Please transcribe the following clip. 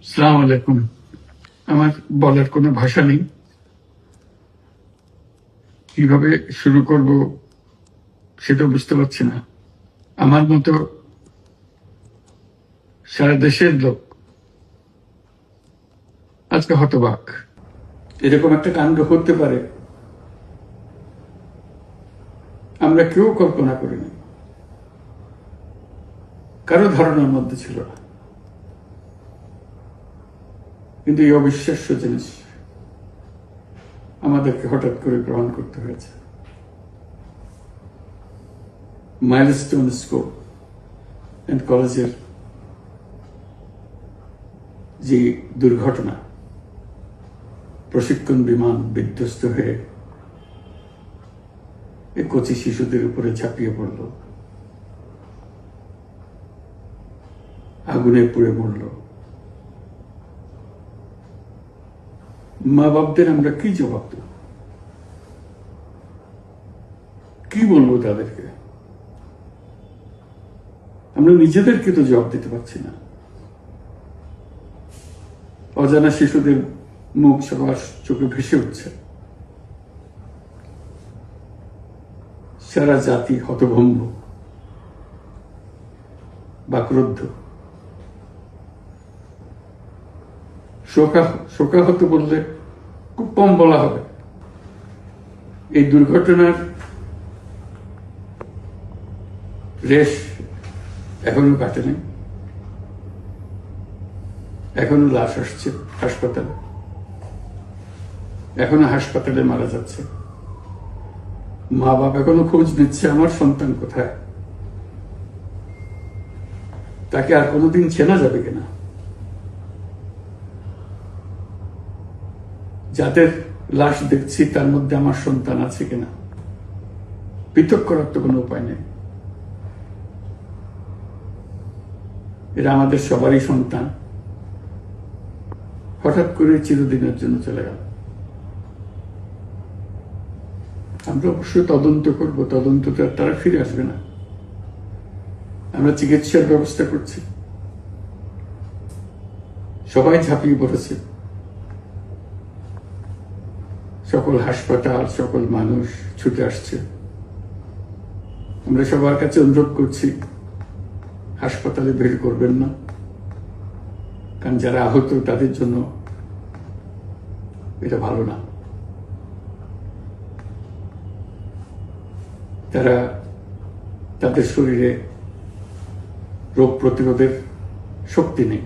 আসসালামু আলাইকুম। আমার বলার কোনো ভাষা নেই, কিভাবে শুরু করব সেটা বুঝতে পারছি না। আমার মতো সারা দেশের লোক আজকে হতবাক। এরকম একটা কাণ্ড হতে পারে আমরা কেউ কল্পনা করিনি, কারো ধারণার মধ্যে ছিল না। কিন্তু এই অবিশ্বাস্য জিনিস আমাদেরকে হঠাৎ করে গ্রহণ করতে হয়েছে। মাইলস্টোন স্কুল অ্যান্ড কলেজের যে দুর্ঘটনা, প্রশিক্ষণ বিমান বিধ্বস্ত হয়ে এই কচি শিশুদের উপরে ঝাঁপিয়ে পড়ল, আগুনে পুড়ে মরল। মা বাপদের আমরা কি জবাব দেব? কি বলবো তাদেরকে? আমরা নিজেদেরকে তো জবাব দিতে পারছি না। অজানা শিশুদের মুখ সবার চোখে ভেসে উঠছে। সারা জাতি হতভম্ব, বাক্রুদ্ধ, শোকাহত বললে খুব কম বলা হবে। এই দুর্ঘটনার রেশ এখনো কাটেনি, এখনো লাশ আসছে হাসপাতালে, এখনো হাসপাতালে মারা যাচ্ছে। মা বাবা এখনো খোঁজ নিচ্ছে আমার সন্তান কোথায়, তাকে আর কোনোদিন চেনা যাবে কিনা। যাদের লাশ দেখছি তার মধ্যে আমার সন্তান আছে কিনা পৃথক করার তো কোনো উপায় নেই। এরা আমাদের সবারই সন্তান, হঠাৎ করে চিরদিনের জন্য চলে গেল। আমরা অবশ্যই তদন্ত করব, তদন্তটা তারা ফিরে আসবে না। আমরা চিকিৎসার ব্যবস্থা করছি, সবাই ঝাঁপিয়ে পড়েছে, সকল হাসপাতাল, সকল মানুষ ছুটে আসছে। আমরা সবার কাছে অনুরোধ করছি, হাসপাতালে ভিড় করবেন না, কারণ যারা আহত তাদের জন্য এটা ভালো না। তারা তাদের শরীরে রোগ প্রতিরোধের শক্তি নেই।